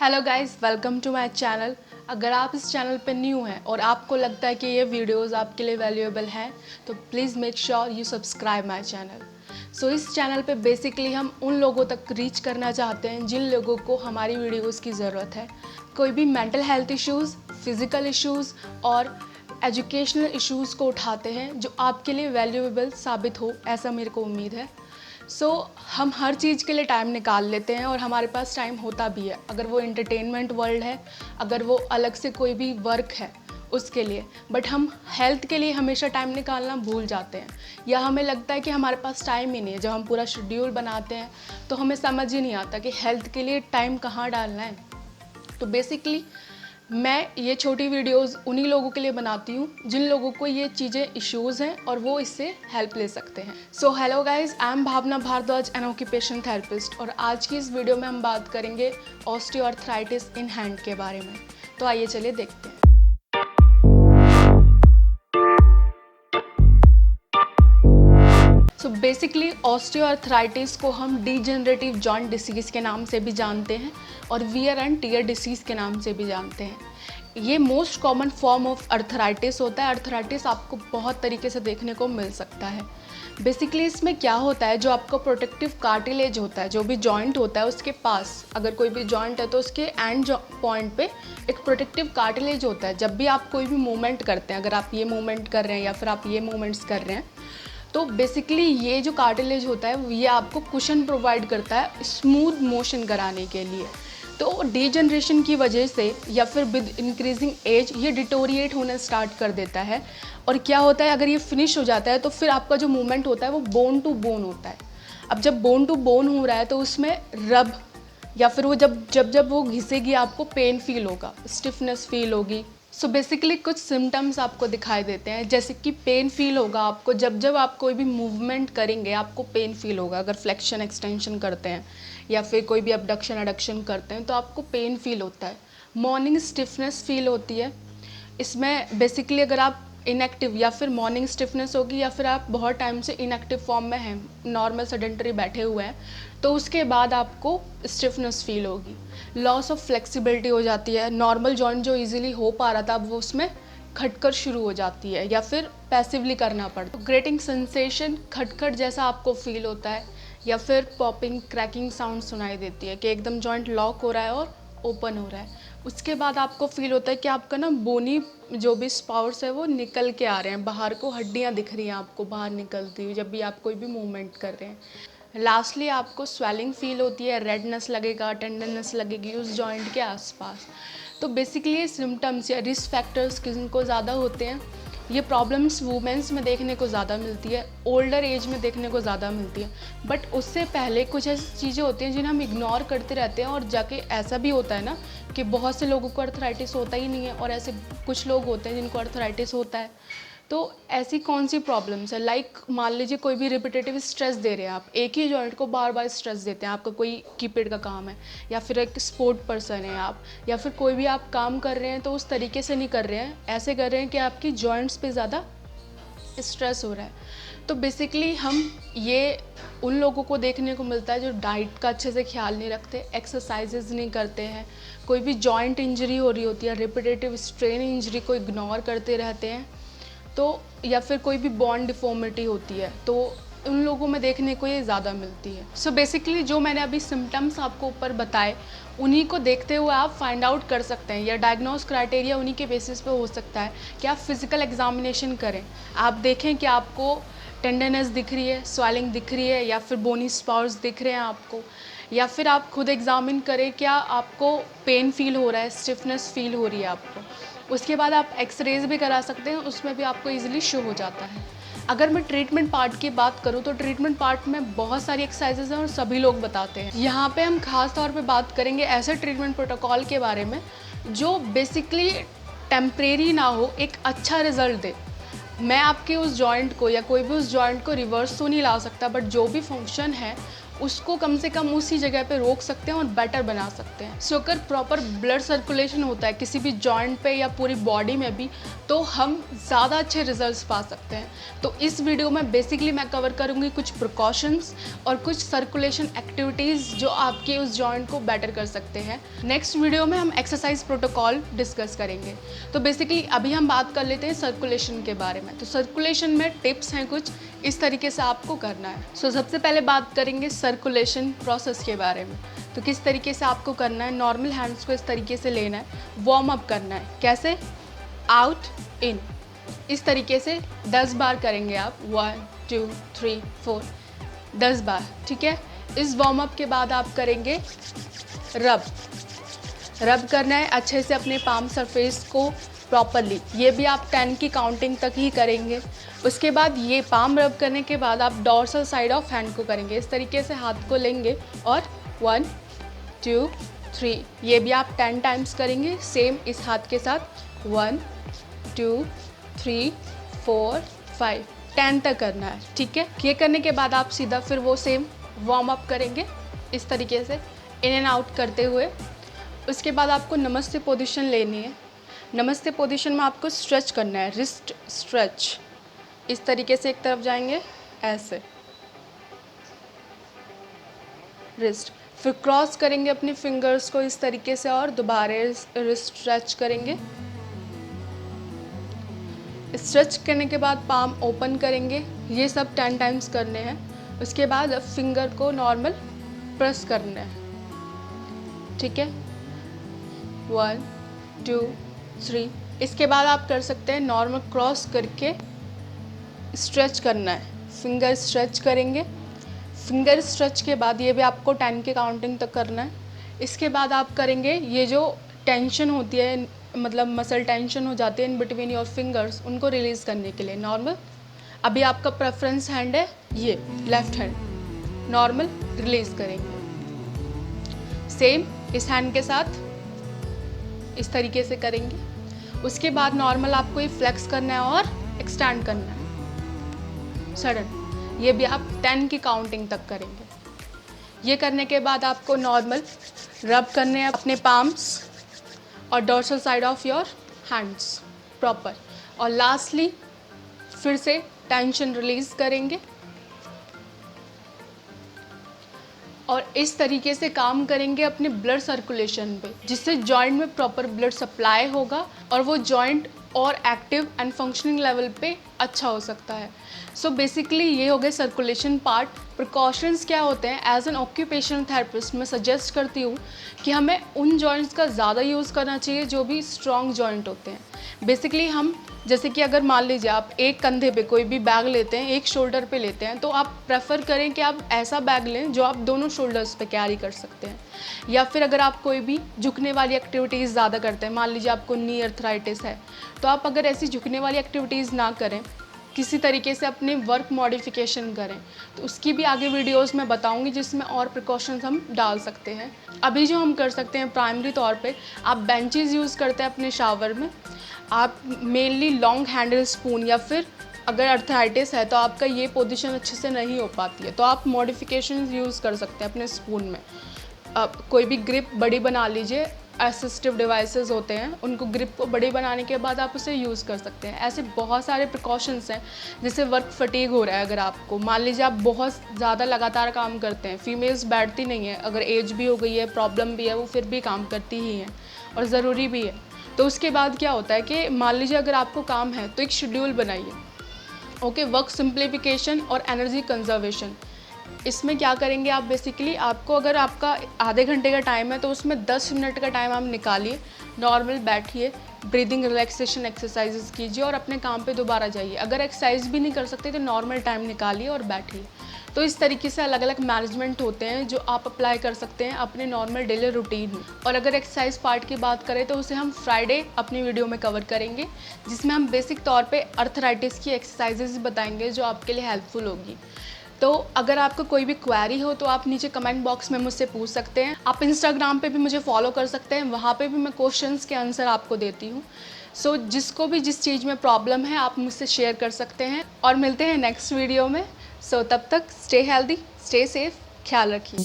Hello guys, welcome to my channel. अगर आप इस चैनल पर न्यू हैं और आपको लगता है कि ये वीडियोस आपके लिए वैल्यूएबल हैं तो please make sure you subscribe my channel. इस चैनल पे बेसिकली हम उन लोगों तक रीच करना चाहते हैं जिन लोगों को हमारी वीडियोस की ज़रूरत है। कोई भी mental health issues, physical issues और एजुकेशनल इश्यूज़ को उठाते हैं जो आपके लिए वैल्यूएबल साबित हो, ऐसा मेरे को उम्मीद है। हम हर चीज़ के लिए टाइम निकाल लेते हैं और हमारे पास टाइम होता भी है, अगर वो एंटरटेनमेंट वर्ल्ड है, अगर वो अलग से कोई भी वर्क है उसके लिए। बट हम हेल्थ के लिए हमेशा टाइम निकालना भूल जाते हैं, या हमें लगता है कि हमारे पास टाइम ही नहीं है। जब हम पूरा शेड्यूल बनाते हैं तो हमें समझ ही नहीं आता कि हेल्थ के लिए टाइम कहाँ डालना है। तो बेसिकली मैं ये छोटी वीडियोस उन्हीं लोगों के लिए बनाती हूँ जिन लोगों को ये चीज़ें इश्यूज़ हैं और वो इससे हेल्प ले सकते हैं। Hello guys, I am Bhavna Bhardwaj, an occupation therapist, और आज की इस वीडियो में हम बात करेंगे ऑस्टियोआर्थराइटिस इन हैंड के बारे में। तो आइए चलिए देखते हैं। बेसिकली ऑस्टियोआर्थराइटिस को हम डीजेनरेटिव जॉइंट डिसीज़ के नाम से भी जानते हैं और वियर एंड टियर डिसीज़ के नाम से भी जानते हैं। ये most common form of arthritis होता है। अर्थराइटिस आपको बहुत तरीके से देखने को मिल सकता है। बेसिकली इसमें क्या होता है, जो आपका प्रोटेक्टिव कार्टिलेज होता है, जो भी जॉइंट होता है उसके पास, अगर कोई भी जॉइंट है तो उसके एंड पॉइंट पे एक प्रोटेक्टिव कार्टिलेज होता है। जब भी आप कोई भी मूवमेंट करते हैं, अगर आप ये मूवमेंट कर रहे हैं या फिर आप ये मूवमेंट्स कर रहे हैं, तो बेसिकली ये जो कार्टिलेज होता है ये आपको कुशन प्रोवाइड करता है स्मूथ मोशन कराने के लिए। तो डीजनरेशन की वजह से या फिर विद इंक्रीजिंग एज ये डिटोरिएट होना स्टार्ट कर देता है। और क्या होता है, अगर ये फिनिश हो जाता है तो फिर आपका जो मूवमेंट होता है वो बोन टू बोन होता है। अब जब बोन टू बोन हो रहा है तो उसमें रब या फिर वो जब वो घिसेगी आपको पेन फील होगा, स्टिफनेस फील होगी। बेसिकली कुछ सिम्टम्स आपको दिखाई देते हैं, जैसे कि पेन फील होगा आपको जब आप कोई भी मूवमेंट करेंगे, आपको पेन फील होगा। अगर फ्लेक्शन एक्सटेंशन करते हैं या फिर कोई भी अबडक्शन एडक्शन करते हैं तो आपको पेन फील होता है। मॉर्निंग स्टिफनेस फील होती है। इसमें बेसिकली अगर आप इनएक्टिव या फिर मॉर्निंग स्टिफनेस होगी या फिर आप बहुत टाइम से इनएक्टिव फॉर्म में हैं, नॉर्मल सेडेंटरी बैठे हुए हैं, तो उसके बाद आपको स्टिफनेस फील होगी। लॉस ऑफ फ्लेक्सिबिलिटी हो जाती है। नॉर्मल जॉइंट जो इजीली हो पा रहा था अब वो उसमें खटकर शुरू हो जाती है या फिर पैसिवली करना पड़ता है। ग्रेटिंग सेंसेशन, खटखट जैसा आपको फील होता है, या फिर पॉपिंग क्रैकिंग साउंड सुनाई देती है कि एकदम जॉइंट लॉक हो रहा है और ओपन हो रहा है। उसके बाद आपको फील होता है कि आपका ना बोनी जो भी स्पाउट्स है वो निकल के आ रहे हैं बाहर को, हड्डियाँ दिख रही हैं आपको बाहर निकलती हुई जब भी आप कोई भी मूवमेंट कर रहे हैं। लास्टली आपको स्वेलिंग फील होती है, रेडनेस लगेगा, टेंडरनेस लगेगी उस जॉइंट के आसपास। तो बेसिकली ये सिम्टम्स या रिस्क फैक्टर्स किनको ज़्यादा होते हैं, ये प्रॉब्लम्स वुमेंस में देखने को ज़्यादा मिलती है, ओल्डर एज में देखने को ज़्यादा मिलती है। बट उससे पहले कुछ ऐसी चीज़ें होती हैं जिन्हें हम इग्नोर करते रहते हैं, और जाके ऐसा भी होता है ना कि बहुत से लोगों को अर्थराइटिस होता ही नहीं है और ऐसे कुछ लोग होते हैं जिनको अर्थराइटिस होता है। तो ऐसी कौन सी प्रॉब्लम्स है, लाइक मान लीजिए कोई भी रिपीटेटिव स्ट्रेस दे रहे हैं, आप एक ही जॉइंट को बार बार स्ट्रेस देते हैं, आपका कोई कीपैड का काम है या फिर एक स्पोर्ट पर्सन है आप, या फिर कोई भी आप काम कर रहे हैं तो उस तरीके से नहीं कर रहे हैं, ऐसे कर रहे हैं कि आपकी जॉइंट्स पे ज़्यादा स्ट्रेस हो रहा है। तो बेसिकली हम ये उन लोगों को देखने को मिलता है जो डाइट का अच्छे से ख्याल नहीं रखते, एक्सरसाइजेज नहीं करते हैं, कोई भी जॉइंट इंजरी हो रही होती है, रिपीटेटिव स्ट्रेन इंजरी को इग्नोर करते रहते हैं, तो या फिर कोई भी बॉन डिफॉर्मिटी होती है तो उन लोगों में देखने को ये ज़्यादा मिलती है। बेसिकली जो मैंने अभी सिम्टम्स आपको ऊपर बताए उन्हीं को देखते हुए आप फाइंड आउट कर सकते हैं, या डायग्नोस क्राइटेरिया उन्हीं के बेसिस पे हो सकता है कि आप फिज़िकल एग्जामिनेशन करें, आप देखें कि आपको टेंडरनेस दिख रही है, स्वेलिंग दिख रही है, या फिर बोनी स्पॉट्स दिख रहे हैं आपको, या फिर आप खुद एग्जामिन करें क्या आपको पेन फील हो रहा है, स्टिफनेस फील हो रही है आपको। उसके बाद आप एक्सरेज भी करा सकते हैं, उसमें भी आपको इजीली शो हो जाता है। अगर मैं ट्रीटमेंट पार्ट की बात करूँ तो ट्रीटमेंट पार्ट में बहुत सारी एक्सरसाइजेज हैं और सभी लोग बताते हैं। यहाँ पे हम खास तौर पे बात करेंगे ऐसे ट्रीटमेंट प्रोटोकॉल के बारे में जो बेसिकली टेम्परेरी ना हो, एक अच्छा रिजल्ट दे। मैं आपके उस जॉइंट को या कोई भी उस जॉइंट को रिवर्स तो नहीं ला सकता, बट जो भी फंक्शन है उसको कम से कम उसी जगह पे रोक सकते हैं और बेटर बना सकते हैं। सो अगर प्रॉपर ब्लड सर्कुलेशन होता है किसी भी जॉइंट पे या पूरी बॉडी में भी, तो हम ज़्यादा अच्छे रिजल्ट्स पा सकते हैं। तो इस वीडियो में बेसिकली मैं कवर करूँगी कुछ प्रिकॉशंस और कुछ सर्कुलेशन एक्टिविटीज़ जो आपके उस जॉइंट को बेटर कर सकते हैं। नेक्स्ट वीडियो में हम एक्सरसाइज प्रोटोकॉल डिस्कस करेंगे। तो बेसिकली अभी हम बात कर लेते हैं सर्कुलेशन के बारे में। तो सर्कुलेशन में टिप्स हैं कुछ, इस तरीके से आपको करना है। सो सबसे पहले बात करेंगे सर्कुलेशन प्रोसेस के बारे में। तो किस तरीके से आपको करना है, नॉर्मल हैंड्स को इस तरीके से लेना है, वार्म अप करना है। कैसे? आउट इन, इस तरीके से 10 बार करेंगे आप। 1 2 3 4 10 बार, ठीक है। इस वार्म अप के बाद आप करेंगे रब करना है अच्छे से अपने पाम सरफेस को प्रॉपरली। ये भी आप 10 की काउंटिंग तक ही करेंगे। उसके बाद ये पाम रब करने के बाद आप डॉर्सल साइड ऑफ हैंड को करेंगे। इस तरीके से हाथ को लेंगे और 1 2 3, ये भी आप 10 टाइम्स करेंगे सेम इस हाथ के साथ। 1 2 3 4 5 10 तक करना है, ठीक है। ये करने के बाद आप सीधा फिर वो सेम वार्म अप करेंगे इस तरीके से इन एंड आउट करते हुए। उसके बाद आपको नमस्ते पोजीशन लेनी है। नमस्ते पोजीशन में आपको स्ट्रेच करना है, रिस्ट स्ट्रेच। इस तरीके से एक तरफ जाएंगे ऐसे रिस्ट, फिर क्रॉस करेंगे अपने फिंगर्स को इस तरीके से और दोबारा रिस्ट स्ट्रेच करेंगे। स्ट्रेच करने के बाद पाम ओपन करेंगे। ये सब 10 टाइम्स करने हैं। उसके बाद फिंगर को नॉर्मल प्रेस करना है, ठीक है। 1 2 3, इसके बाद आप कर सकते हैं नॉर्मल क्रॉस करके स्ट्रेच करना है। फिंगर स्ट्रेच करेंगे। फिंगर स्ट्रेच के बाद ये भी आपको 10 के काउंटिंग तक करना है। इसके बाद आप करेंगे ये जो टेंशन होती है, मतलब मसल टेंशन हो जाती है इन बिटवीन योर फिंगर्स, उनको रिलीज़ करने के लिए नॉर्मल। अभी आपका प्रेफरेंस हैंड है ये लेफ्ट हैंड, नॉर्मल रिलीज़ करेंगे। सेम इस हैंड के साथ इस तरीके से करेंगे। उसके बाद नॉर्मल आपको ये फ्लेक्स करना है और एक्सटेंड करना है सडन। ये भी आप 10 की काउंटिंग तक करेंगे। ये करने के बाद आपको नॉर्मल रब करने हैं अपने पाम्स और dorsal side of your hands proper. और लास्टली फिर से टेंशन रिलीज करेंगे और इस तरीके से काम करेंगे अपने ब्लड सर्कुलेशन पे, जिससे जॉइंट में प्रॉपर ब्लड सप्लाई होगा और वो जॉइंट और एक्टिव एंड फंक्शनिंग लेवल पे अच्छा हो सकता है। सो बेसिकली ये हो गए सर्कुलेशन पार्ट। प्रिकॉशंस क्या होते हैं, एज एन ऑक्यूपेशनल थेरेपिस्ट मैं सजेस्ट करती हूँ कि हमें उन जॉइंट्स का ज़्यादा यूज़ करना चाहिए जो भी स्ट्रॉन्ग जॉइंट होते हैं। बेसिकली हम जैसे कि अगर मान लीजिए आप एक कंधे पे कोई भी बैग लेते हैं, एक शोल्डर पे लेते हैं, तो आप प्रेफर करें कि आप ऐसा बैग लें जो आप दोनों शोल्डर्स पे कैरी कर सकते हैं। या फिर अगर आप कोई भी झुकने वाली एक्टिविटीज़ ज़्यादा करते हैं, मान लीजिए आपको नी अर्थराइटिस है, तो आप अगर ऐसी झुकने वाली एक्टिविटीज़ ना करें, किसी तरीके से अपने वर्क मॉडिफिकेशन करें, तो उसकी भी आगे वीडियोस में बताऊंगी जिसमें और प्रिकॉशंस हम डाल सकते हैं। अभी जो हम कर सकते हैं प्राइमरी तौर पे, आप बेंचेस यूज़ करते हैं अपने शावर में, आप मेनली लॉन्ग हैंडल स्पून, या फिर अगर अर्थराइटिस है तो आपका ये पोजीशन अच्छे से नहीं हो पाती है, तो आप मॉडिफिकेशन यूज़ कर सकते हैं अपने स्पून में। आप कोई भी ग्रिप बड़ी बना लीजिए, असिस्टिव डिवाइसेस होते हैं, उनको ग्रिप को बड़ी बनाने के बाद आप उसे यूज़ कर सकते हैं। ऐसे बहुत सारे प्रिकॉशंस हैं। जैसे वर्क फटीग हो रहा है, अगर आपको मान लीजिए आप बहुत ज़्यादा लगातार काम करते हैं, फीमेल्स बैठती नहीं है, अगर एज भी हो गई है, प्रॉब्लम भी है, वो फिर भी काम करती ही हैं और ज़रूरी भी है। तो उसके बाद क्या होता है कि मान लीजिए अगर आपको काम है तो एक शेड्यूल बनाइए, ओके। वर्क सिंप्लीफिकेशन और एनर्जी कंजर्वेशन, इसमें क्या करेंगे आप, बेसिकली आपको अगर आपका आधे घंटे का टाइम है तो उसमें 10 मिनट का टाइम आप निकालिए, नॉर्मल बैठिए, ब्रीदिंग रिलैक्सेशन एक्सरसाइजेस कीजिए और अपने काम पे दोबारा जाइए। अगर एक्सरसाइज भी नहीं कर सकते तो नॉर्मल टाइम निकालिए और बैठिए। तो इस तरीके से अलग अलग मैनेजमेंट होते हैं जो आप अप्लाई कर सकते हैं अपने नॉर्मल डेली रूटीन में। और अगर एक्सरसाइज पार्ट की बात करें तो उसे हम फ्राइडे अपनी वीडियो में कवर करेंगे, जिसमें हम बेसिक तौर पे अर्थराइटिस की एक्सरसाइजेस बताएंगे जो आपके लिए हेल्पफुल होगी। तो अगर आपको कोई भी क्वेरी हो तो आप नीचे कमेंट बॉक्स में मुझसे पूछ सकते हैं। आप इंस्टाग्राम पे भी मुझे फॉलो कर सकते हैं, वहाँ पे भी मैं क्वेश्चंस के आंसर आपको देती हूँ। सो जिसको भी जिस चीज़ में प्रॉब्लम है आप मुझसे शेयर कर सकते हैं। और मिलते हैं नेक्स्ट वीडियो में। सो तब तक स्टे हेल्दी, स्टे सेफ, ख्याल रखिए।